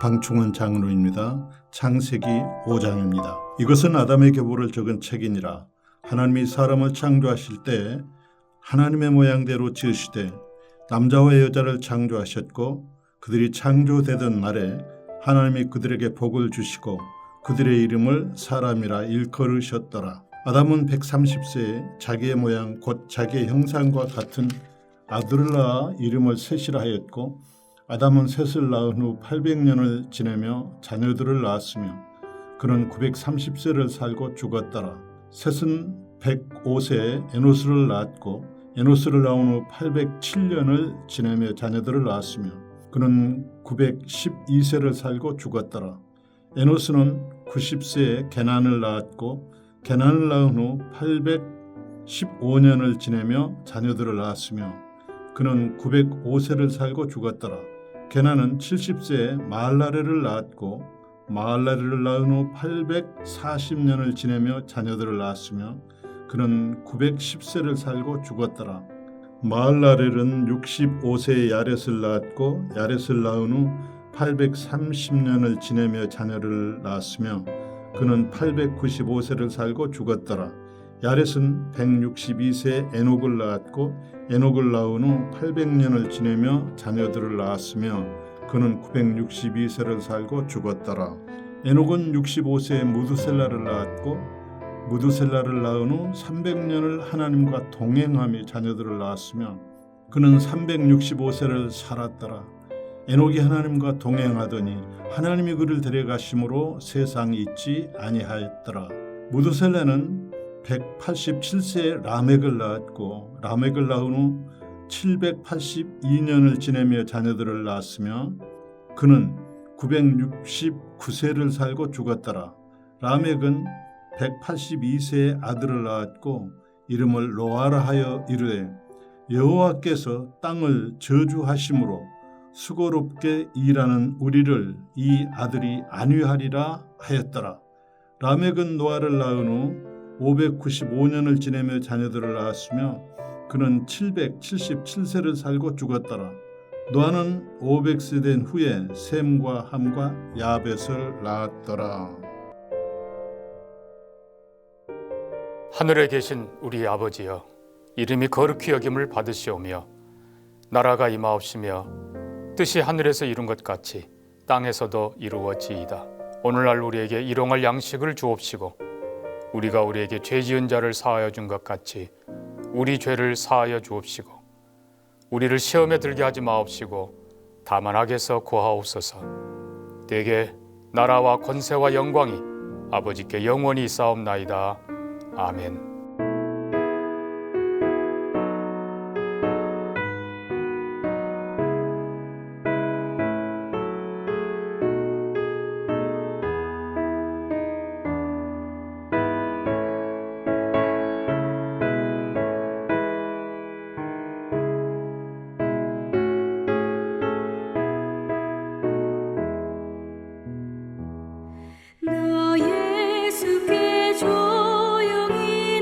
방충원 장로입니다. 창세기 5장입니다. 이것은 아담의 계보를 적은 책이니라. 하나님이 사람을 창조하실 때 하나님의 모양대로 지으시되 남자와 여자를 창조하셨고 그들이 창조되던 날에 하나님이 그들에게 복을 주시고 그들의 이름을 사람이라 일컬으셨더라. 아담은 130세에 자기의 모양 곧 자기의 형상과 같은 아들을 낳아 이름을 셋이라 하였고 아담은 셋을 낳은 후 800년을 지내며 자녀들을 낳았으며 그는 930세를 살고 죽었더라. 셋은 105세에 에노스를 낳았고 에노스를 낳은 후 807년을 지내며 자녀들을 낳았으며 그는 912세를 살고 죽었더라. 에노스는 90세에 게난을 낳았고 게난을 낳은 후 815년을 지내며 자녀들을 낳았으며 그는 905세를 살고 죽었더라. 게난은 70세에 마할라레를 낳았고 마할라레를 낳은 후 840년을 지내며 자녀들을 낳았으며 그는 910세를 살고 죽었더라. 마할라렐은 65세에 야렛을 낳았고 야렛을 낳은 후 830년을 지내며 자녀를 낳았으며 그는 895세를 살고 죽었더라. 야렛은 162세에 에녹을 낳았고 에녹을 낳은 후 800년을 지내며 자녀들을 낳았으며 그는 962세를 살고 죽었더라. 에녹은 65세에 무두셀라를 낳았고 무두셀라를 낳은 후 300년을 하나님과 동행하며 자녀들을 낳았으며 그는 365세를 살았더라. 에녹이 하나님과 동행하더니 하나님이 그를 데려가심으로 세상에 있지 아니하였더라. 무두셀라는 187세에 라멕을 낳았고 라멕을 낳은 후 782년을 지내며 자녀들을 낳았으며 그는 969세를 살고 죽었더라. 라멕은 182세에 아들을 낳았고 이름을 노아라 하여 이르되 여호와께서 땅을 저주하심으로 수고롭게 일하는 우리를 이 아들이 안위하리라 하였더라. 라멕은 노아를 낳은 후 595년을 지내며 자녀들을 낳았으며 그는 777세를 살고 죽었더라. 노아는 500세 된 후에 셈과 함과 야벳을 낳았더라. 하늘에 계신 우리 아버지여, 이름이 거룩히 여김을 받으시오며 나라가 임하옵시며 뜻이 하늘에서 이룬 것 같이 땅에서도 이루어지이다. 오늘날 우리에게 일용할 양식을 주옵시고 우리가 우리에게 죄 지은 자를 사하여 준 것 같이 우리 죄를 사하여 주옵시고 우리를 시험에 들게 하지 마옵시고 다만 악에서 구하옵소서. 대개 나라와 권세와 영광이 아버지께 영원히 있사옵나이다. 아멘. 나 예수께 조용히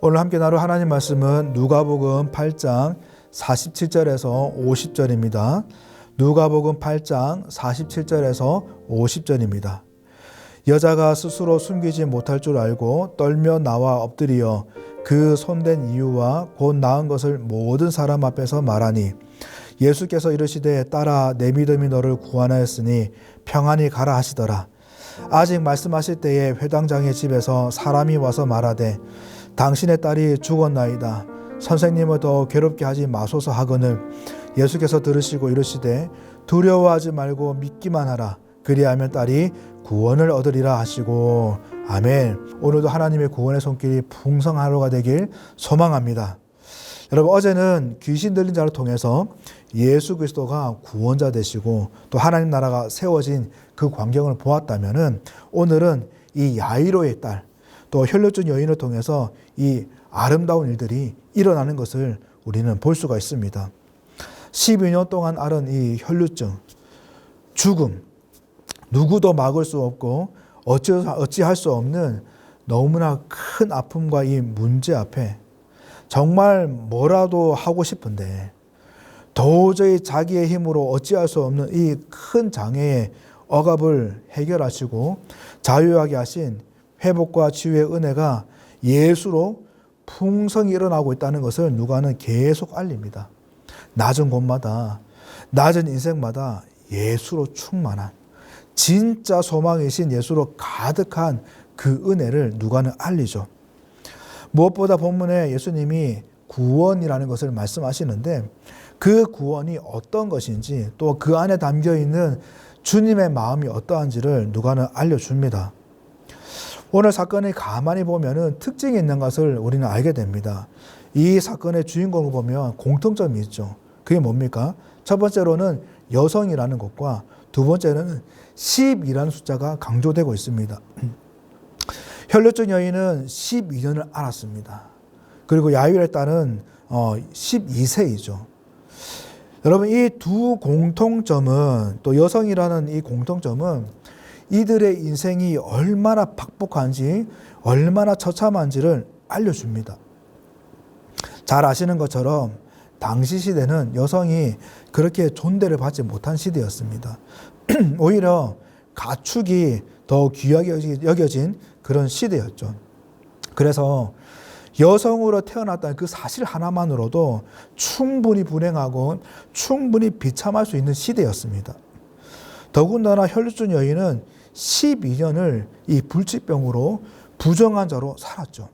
오늘 함께 나눌 하나님 말씀은 누가복음 8장 47절에서 50절입니다. 누가복음 8장 47절에서 50절입니다. 여자가 스스로 숨기지 못할 줄 알고 떨며 나와 엎드리어 그 손댄 이유와 곧 나은 것을 모든 사람 앞에서 말하니 예수께서 이르시되 딸아 내 믿음이 너를 구원하였으니 평안히 가라 하시더라. 아직 말씀하실 때에 회당장의 집에서 사람이 와서 말하되 당신의 딸이 죽었나이다. 선생님을 더 괴롭게 하지 마소서 하거늘 예수께서 들으시고 이르시되 두려워하지 말고 믿기만 하라. 그리하면 딸이 구원을 얻으리라 하시고 아멘. 오늘도 하나님의 구원의 손길이 풍성한 하루가 되길 소망합니다. 여러분 어제는 귀신 들린 자를 통해서 예수 그리스도가 구원자 되시고 또 하나님 나라가 세워진 그 광경을 보았다면은 오늘은 이 야이로의 딸 또 혈루증 여인을 통해서 이 아름다운 일들이 일어나는 것을 우리는 볼 수가 있습니다. 12년 동안 앓은 이 혈루증, 죽음, 누구도 막을 수 없고 어찌할 수 없는 너무나 큰 아픔과 이 문제 앞에 정말 뭐라도 하고 싶은데 도저히 자기의 힘으로 어찌할 수 없는 이 큰 장애의 억압을 해결하시고 자유하게 하신 회복과 치유의 은혜가 예수로 풍성히 일어나고 있다는 것을 누가는 계속 알립니다. 낮은 곳마다, 낮은 인생마다 예수로 충만한 진짜 소망이신 예수로 가득한 그 은혜를 누가는 알리죠. 무엇보다 본문에 예수님이 구원이라는 것을 말씀하시는데 그 구원이 어떤 것인지 또 그 안에 담겨있는 주님의 마음이 어떠한지를 누가는 알려줍니다. 오늘 사건을 가만히 보면은 특징이 있는 것을 우리는 알게 됩니다. 이 사건의 주인공을 보면 공통점이 있죠. 그게 뭡니까? 첫 번째로는 여성이라는 것과 두 번째는 10이라는 숫자가 강조되고 있습니다. 혈루증 여인은 12년을 앓았습니다. 그리고 야이로의 딸은 12세이죠. 여러분 이 두 공통점은 또 여성이라는 이 공통점은 이들의 인생이 얼마나 팍복한지 얼마나 처참한지를 알려줍니다. 잘 아시는 것처럼 당시 시대는 여성이 그렇게 존대를 받지 못한 시대였습니다. 오히려 가축이 더 귀하게 여겨진 그런 시대였죠. 그래서 여성으로 태어났다는 그 사실 하나만으로도 충분히 불행하고 충분히 비참할 수 있는 시대였습니다. 더군다나 혈루증 여인은 12년을 이 불치병으로 부정한 자로 살았죠.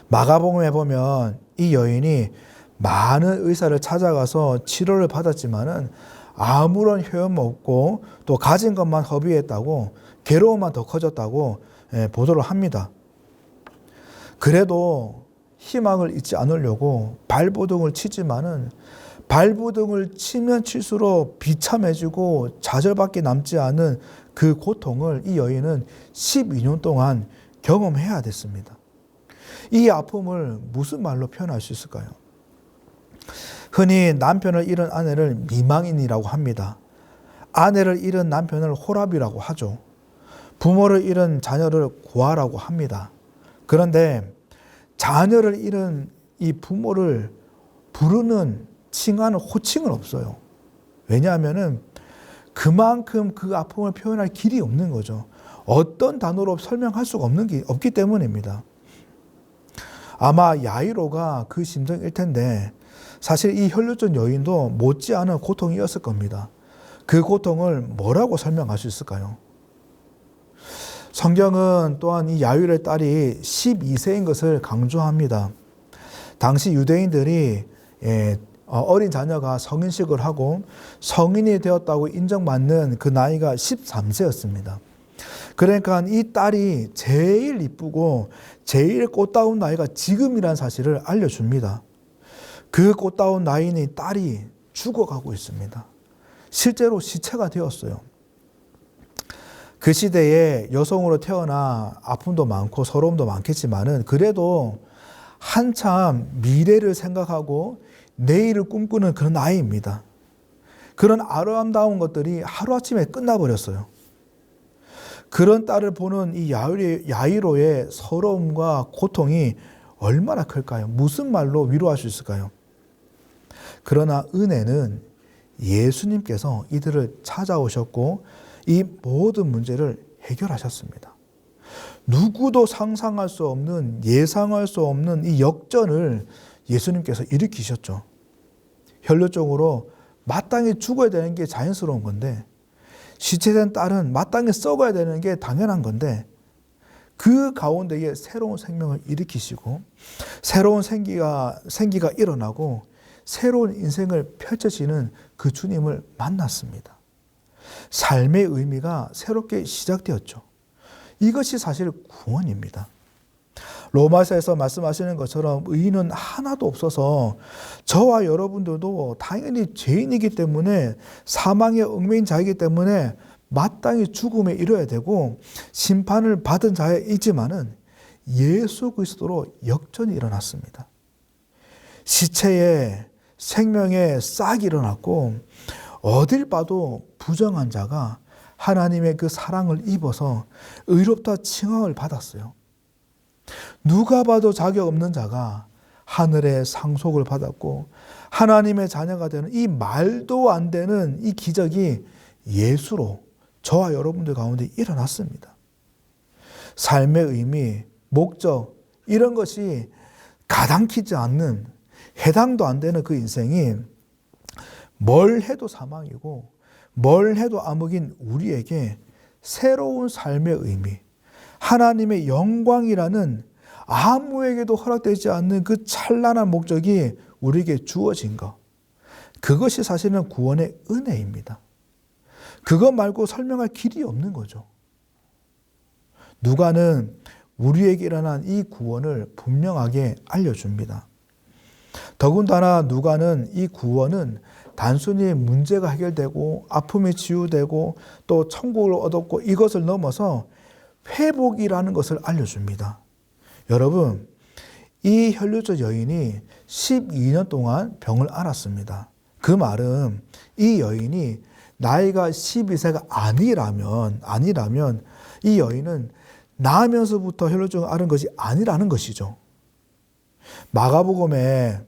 마가복음에 보면 이 여인이 많은 의사를 찾아가서 치료를 받았지만은 아무런 효험 없고 또 가진 것만 허비했다고 괴로움만 더 커졌다고 보도를 합니다. 그래도 희망을 잊지 않으려고 발버둥을 치지만은 발버둥을 치면 칠수록 비참해지고 좌절밖에 남지 않은 그 고통을 이 여인은 12년 동안 경험해야 됐습니다. 이 아픔을 무슨 말로 표현할 수 있을까요? 흔히 남편을 잃은 아내를 미망인이라고 합니다. 아내를 잃은 남편을 호랍이라고 하죠. 부모를 잃은 자녀를 고아라고 합니다. 그런데 자녀를 잃은 이 부모를 부르는 칭하는 호칭은 없어요. 왜냐하면은 그만큼 그 아픔을 표현할 길이 없는 거죠. 어떤 단어로 설명할 수가 없기 때문입니다. 아마 야이로가 그 심정일 텐데 사실 이 혈루증 여인도 못지않은 고통이었을 겁니다. 그 고통을 뭐라고 설명할 수 있을까요? 성경은 또한 이 야이로의 딸이 12세인 것을 강조합니다. 당시 유대인들이 어린 자녀가 성인식을 하고 성인이 되었다고 인정받는 그 나이가 13세였습니다. 그러니까 이 딸이 제일 이쁘고 제일 꽃다운 나이가 지금이라는 사실을 알려줍니다. 그 꽃다운 나이는 딸이 죽어가고 있습니다. 실제로 시체가 되었어요. 그 시대에 여성으로 태어나 아픔도 많고 서러움도 많겠지만은 그래도 한참 미래를 생각하고 내일을 꿈꾸는 그런 나이입니다. 그런 아름다운 것들이 하루아침에 끝나버렸어요. 그런 딸을 보는 이 야이로의 서러움과 고통이 얼마나 클까요? 무슨 말로 위로할 수 있을까요? 그러나 은혜는 예수님께서 이들을 찾아오셨고 이 모든 문제를 해결하셨습니다. 누구도 상상할 수 없는, 예상할 수 없는 이 역전을 예수님께서 일으키셨죠. 혈류증으로 마땅히 죽어야 되는 게 자연스러운 건데, 시체된 딸은 마땅히 썩어야 되는 게 당연한 건데, 그 가운데에 새로운 생명을 일으키시고 새로운 생기가 일어나고 새로운 인생을 펼쳐지는 그 주님을 만났습니다. 삶의 의미가 새롭게 시작되었죠. 이것이 사실 구원입니다. 로마서에서 말씀하시는 것처럼 의인은 하나도 없어서 저와 여러분들도 당연히 죄인이기 때문에 사망의 얽매인 자이기 때문에 마땅히 죽음에 이르러야 되고 심판을 받은 자이지만은 예수 그리스도로 역전이 일어났습니다. 시체에 생명의 싹이 일어났고 어딜 봐도 부정한 자가 하나님의 그 사랑을 입어서 의롭다 칭함을 받았어요. 누가 봐도 자격 없는 자가 하늘의 상속을 받았고 하나님의 자녀가 되는 이 말도 안 되는 이 기적이 예수로 저와 여러분들 가운데 일어났습니다. 삶의 의미, 목적 이런 것이 가당키지 않는, 해당도 안 되는 그 인생이 뭘 해도 사망이고 뭘 해도 암흑인 우리에게 새로운 삶의 의미, 하나님의 영광이라는 아무에게도 허락되지 않는 그 찬란한 목적이 우리에게 주어진 것, 그것이 사실은 구원의 은혜입니다. 그것 말고 설명할 길이 없는 거죠. 누가는 우리에게 일어난 이 구원을 분명하게 알려줍니다. 더군다나 누가는 이 구원은 단순히 문제가 해결되고 아픔이 치유되고 또 천국을 얻었고 이것을 넘어서 회복이라는 것을 알려줍니다. 여러분, 이 혈류적 여인이 12년 동안 병을 앓았습니다. 그 말은 이 여인이 나이가 12세가 아니라면 이 여인은 나면서부터 혈류증을 앓은 것이 아니라는 것이죠. 마가복음에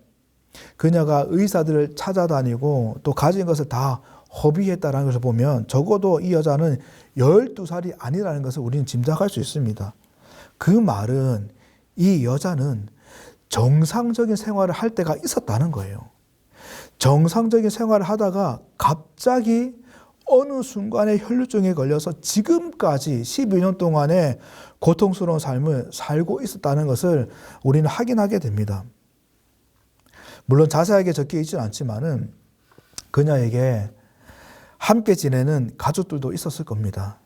그녀가 의사들을 찾아다니고 또 가진 것을 다 허비했다는 것을 보면 적어도 이 여자는 12살이 아니라는 것을 우리는 짐작할 수 있습니다. 그 말은 이 여자는 정상적인 생활을 할 때가 있었다는 거예요. 정상적인 생활을 하다가 갑자기 어느 순간에 혈류증에 걸려서 지금까지 12년 동안의 고통스러운 삶을 살고 있었다는 것을 우리는 확인하게 됩니다. 물론 자세하게 적혀 있지는 않지만은 그녀에게 함께 지내는 가족들도 있었을 겁니다.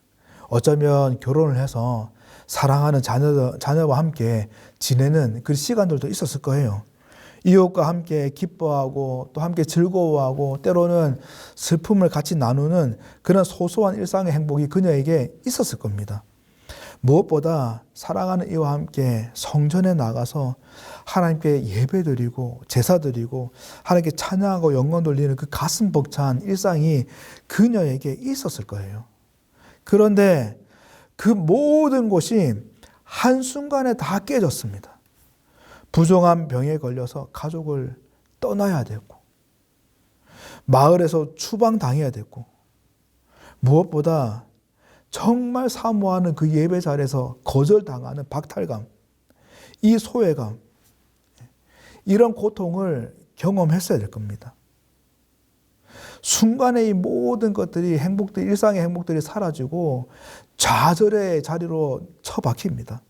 어쩌면 결혼을 해서 사랑하는 자녀와 함께 지내는 그 시간들도 있었을 거예요. 이웃과 함께 기뻐하고 또 함께 즐거워하고 때로는 슬픔을 같이 나누는 그런 소소한 일상의 행복이 그녀에게 있었을 겁니다. 무엇보다 사랑하는 이와 함께 성전에 나가서 하나님께 예배드리고 제사드리고 하나님께 찬양하고 영광 돌리는 그 가슴 벅찬 일상이 그녀에게 있었을 거예요. 그런데 그 모든 것이 한순간에 다 깨졌습니다. 부정한 병에 걸려서 가족을 떠나야 됐고 마을에서 추방당해야 됐고 무엇보다 정말 사모하는 그 예배 자리에서 거절당하는 박탈감, 이 소외감, 이런 고통을 경험했어야 될 겁니다. 순간에 이 모든 것들이 일상의 행복들이 사라지고 좌절의 자리로 처박힙니다.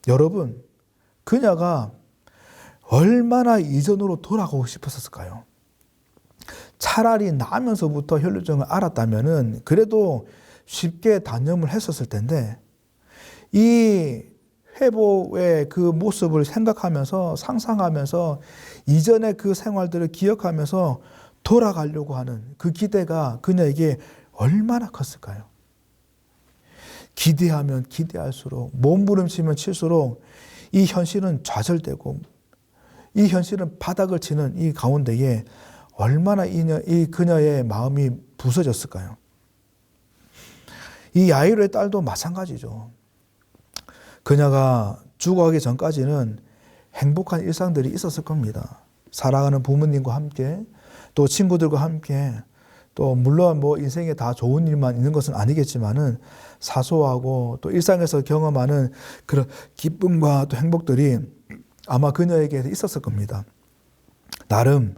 여러분, 그녀가 얼마나 이전으로 돌아가고 싶었을까요? 차라리 나면서부터 혈류증을 앓았다면은 그래도 쉽게 단념을 했었을 텐데 이 회복의 그 모습을 생각하면서 상상하면서 이전의 그 생활들을 기억하면서 돌아가려고 하는 그 기대가 그녀에게 얼마나 컸을까요? 기대하면 기대할수록 몸부림치면 칠수록 이 현실은 좌절되고 이 현실은 바닥을 치는 이 가운데에 얼마나 이 그녀의 마음이 부서졌을까요? 이 야이로의 딸도 마찬가지죠. 그녀가 죽어가기 전까지는 행복한 일상들이 있었을 겁니다. 사랑하는 부모님과 함께, 또 친구들과 함께, 또 물론 뭐 인생에 다 좋은 일만 있는 것은 아니겠지만은 사소하고 또 일상에서 경험하는 그런 기쁨과 또 행복들이 아마 그녀에게 있었을 겁니다. 나름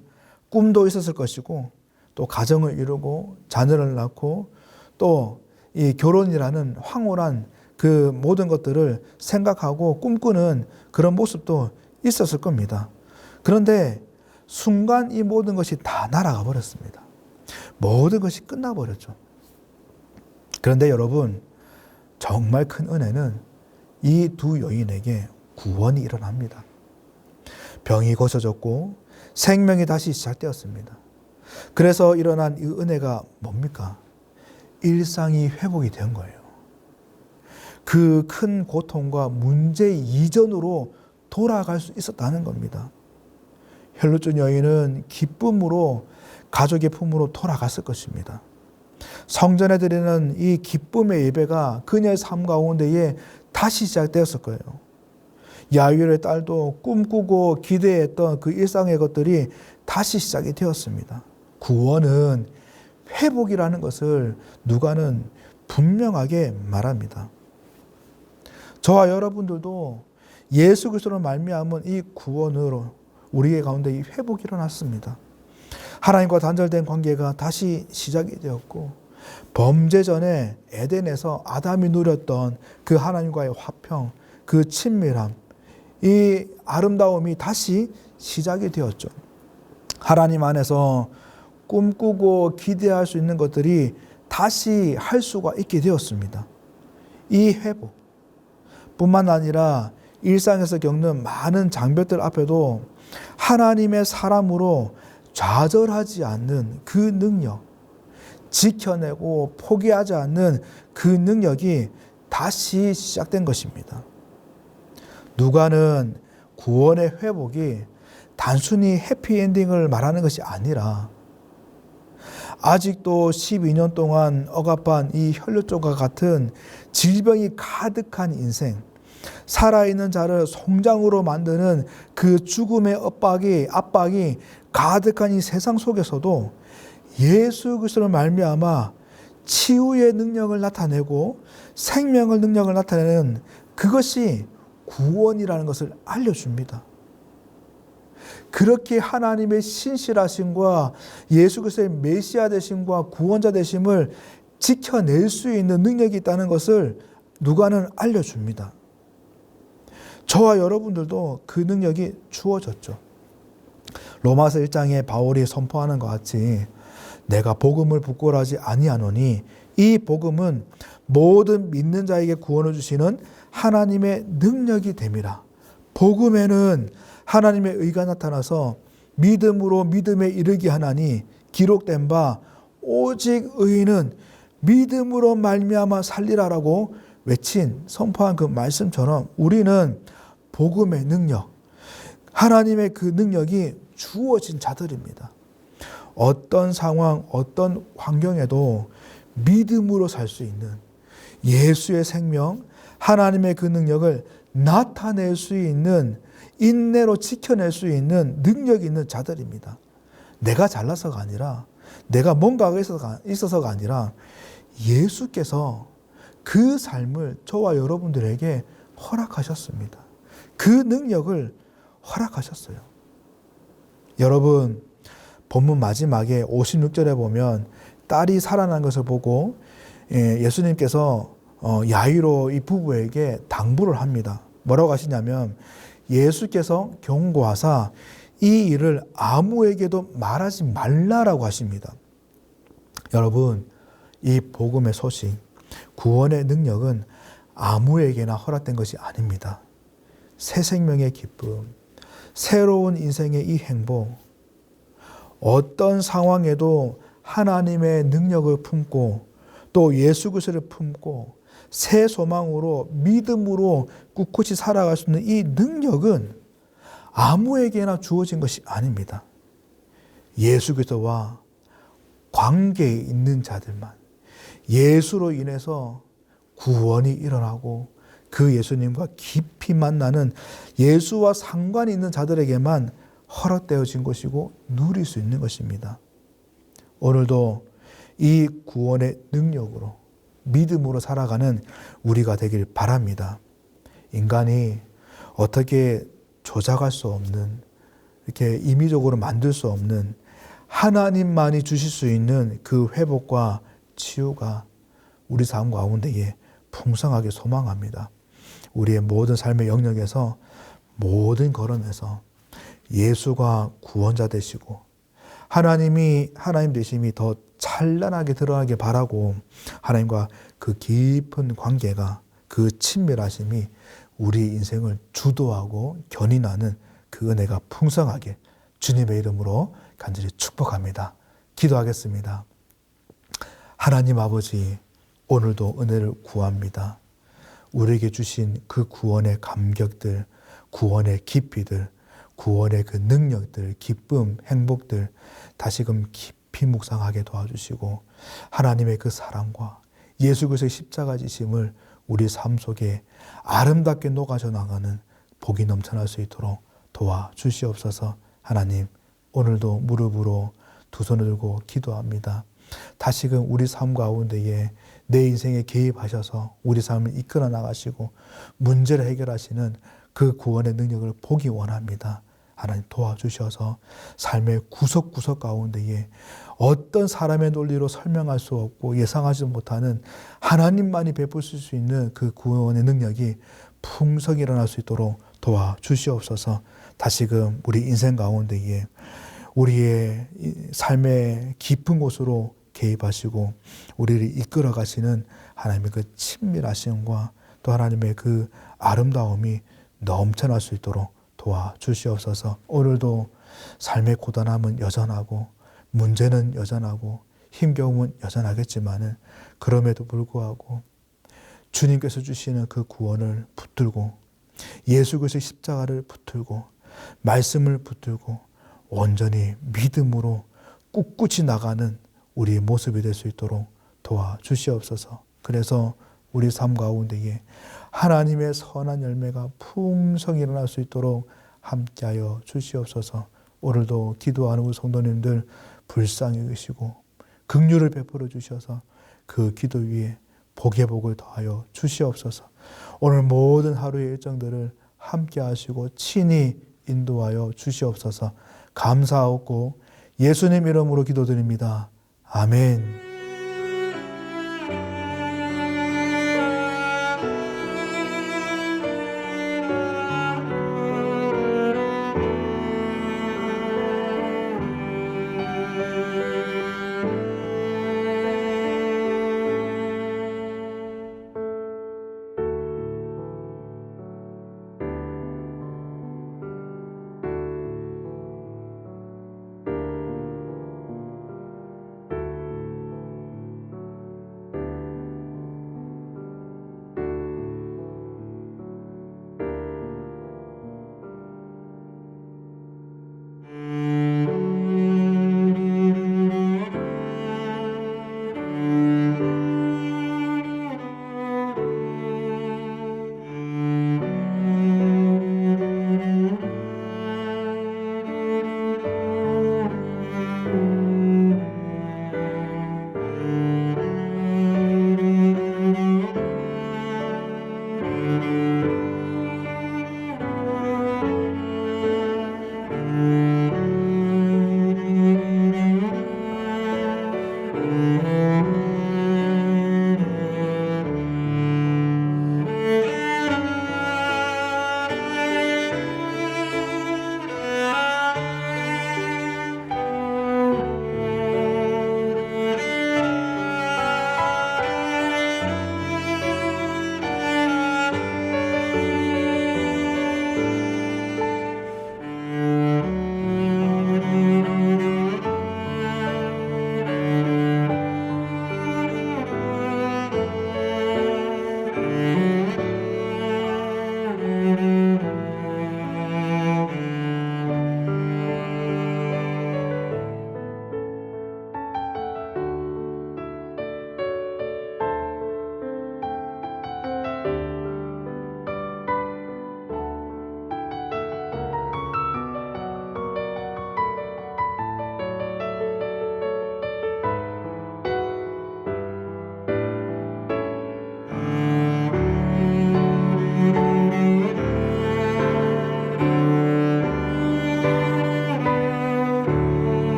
꿈도 있었을 것이고, 또 가정을 이루고 자녀를 낳고 또 이 결혼이라는 황홀한 그 모든 것들을 생각하고 꿈꾸는 그런 모습도 있었을 겁니다. 그런데 순간 이 모든 것이 다 날아가 버렸습니다. 모든 것이 끝나버렸죠. 그런데 여러분, 정말 큰 은혜는 이 두 여인에게 구원이 일어납니다. 병이 고쳐졌고 생명이 다시 시작되었습니다. 그래서 일어난 이 은혜가 뭡니까? 일상이 회복이 된 거예요. 그 큰 고통과 문제 이전으로 돌아갈 수 있었다는 겁니다. 혈루증 여인은 기쁨으로 가족의 품으로 돌아갔을 것입니다. 성전에 드리는 이 기쁨의 예배가 그녀의 삶 가운데에 다시 시작되었을 거예요. 야유의 딸도 꿈꾸고 기대했던 그 일상의 것들이 다시 시작이 되었습니다. 구원은 회복이라는 것을 누가는 분명하게 말합니다. 저와 여러분들도 예수 그리스도로 말미암은 이 구원으로 우리의 가운데 이 회복이 일어났습니다. 하나님과 단절된 관계가 다시 시작이 되었고, 범죄 전에 에덴에서 아담이 누렸던 그 하나님과의 화평, 그 친밀함, 이 아름다움이 다시 시작이 되었죠. 하나님 안에서 꿈꾸고 기대할 수 있는 것들이 다시 할 수가 있게 되었습니다. 이 회복 뿐만 아니라 일상에서 겪는 많은 장벽들 앞에도 하나님의 사람으로 좌절하지 않는 그 능력, 지켜내고 포기하지 않는 그 능력이 다시 시작된 것입니다. 누가는 구원의 회복이 단순히 해피엔딩을 말하는 것이 아니라 아직도 12년 동안 억압한 이 혈루증과 같은 질병이 가득한 인생, 살아있는 자를 송장으로 만드는 그 죽음의 압박이 가득한 이 세상 속에서도 예수 그리스도를 말미암아 치유의 능력을 나타내고 생명의 능력을 나타내는 그것이 구원이라는 것을 알려줍니다. 그렇게 하나님의 신실하심과 예수 그리스도의 메시아 되심과 구원자 되심을 지켜낼 수 있는 능력이 있다는 것을 누가는 알려줍니다. 저와 여러분들도 그 능력이 주어졌죠. 로마서 1장에 바울이 선포하는 것 같이 내가 복음을 부끄러워하지 아니하노니 이 복음은 모든 믿는 자에게 구원을 주시는 하나님의 능력이 됨이라. 복음에는 하나님의 의가 나타나서 믿음으로 믿음에 이르게 하나니 기록된 바 오직 의인은 믿음으로 말미암아 살리라라고 외친 선포한 그 말씀처럼 우리는 복음의 능력, 하나님의 그 능력이 주어진 자들입니다. 어떤 상황, 어떤 환경에도 믿음으로 살 수 있는 예수의 생명, 하나님의 그 능력을 나타낼 수 있는, 인내로 지켜낼 수 있는 능력이 있는 자들입니다. 내가 잘나서가 아니라, 내가 뭔가가 있어서가 아니라 예수께서 그 삶을 저와 여러분들에게 허락하셨습니다. 그 능력을 허락하셨어요. 여러분, 본문 마지막에 56절에 보면 딸이 살아난 것을 보고 예수님께서 야이로 이 부부에게 당부를 합니다. 뭐라고 하시냐면 예수께서 경고하사 이 일을 아무에게도 말하지 말라라고 하십니다. 여러분, 이 복음의 소식, 구원의 능력은 아무에게나 허락된 것이 아닙니다. 새 생명의 기쁨, 새로운 인생의 이 행복, 어떤 상황에도 하나님의 능력을 품고 또 예수 그리스도를 품고 새 소망으로 믿음으로 꿋꿋이 살아갈 수 있는 이 능력은 아무에게나 주어진 것이 아닙니다. 예수 그리스도와 관계에 있는 자들만, 예수로 인해서 구원이 일어나고 그 예수님과 깊이 만나는 예수와 상관이 있는 자들에게만 허락되어진 것이고 누릴 수 있는 것입니다. 오늘도 이 구원의 능력으로 믿음으로 살아가는 우리가 되길 바랍니다. 인간이 어떻게 조작할 수 없는, 이렇게 임의적으로 만들 수 없는 하나님만이 주실 수 있는 그 회복과 치유가 우리 삶 가운데에 풍성하게 소망합니다. 우리의 모든 삶의 영역에서, 모든 걸음에서 예수가 구원자 되시고 하나님 되심이 더 찬란하게 드러나게 바라고, 하나님과 그 깊은 관계가, 그 친밀하심이 우리 인생을 주도하고 견인하는 그 은혜가 풍성하게 주님의 이름으로 간절히 축복합니다. 기도하겠습니다. 하나님 아버지, 오늘도 은혜를 구합니다. 우리에게 주신 그 구원의 감격들, 구원의 깊이들, 구원의 그 능력들, 기쁨, 행복들 다시금 깊이 묵상하게 도와주시고, 하나님의 그 사랑과 예수 그리스도의 십자가 지심을 우리 삶 속에 아름답게 녹아져 나가는 복이 넘쳐날 수 있도록 도와주시옵소서. 하나님, 오늘도 무릎으로 두 손을 들고 기도합니다. 다시금 우리 삶 가운데에 내 인생에 개입하셔서 우리 삶을 이끌어 나가시고 문제를 해결하시는 그 구원의 능력을 보기 원합니다. 하나님 도와주셔서 삶의 구석구석 가운데에 어떤 사람의 논리로 설명할 수 없고 예상하지 못하는 하나님만이 베푸실 수 있는 그 구원의 능력이 풍성히 일어날 수 있도록 도와주시옵소서. 다시금 우리 인생 가운데에 우리의 삶의 깊은 곳으로 개입하시고 우리를 이끌어 가시는 하나님의 그 친밀하심과 또 하나님의 그 아름다움이 넘쳐날 수 있도록 도와주시옵소서. 오늘도 삶의 고단함은 여전하고 문제는 여전하고 힘겨움은 여전하겠지만은 그럼에도 불구하고 주님께서 주시는 그 구원을 붙들고 예수 그리스도의 십자가를 붙들고 말씀을 붙들고 온전히 믿음으로 꿋꿋이 나가는 우리의 모습이 될 수 있도록 도와주시옵소서. 그래서 우리 삶 가운데에 하나님의 선한 열매가 풍성히 일어날 수 있도록 함께하여 주시옵소서. 오늘도 기도하는 우리 성도님들 불쌍히 여기시고 긍휼을 베풀어 주셔서 그 기도 위에 복의 복을 더하여 주시옵소서. 오늘 모든 하루의 일정들을 함께하시고 친히 인도하여 주시옵소서. 감사하고 예수님 이름으로 기도드립니다. 아멘.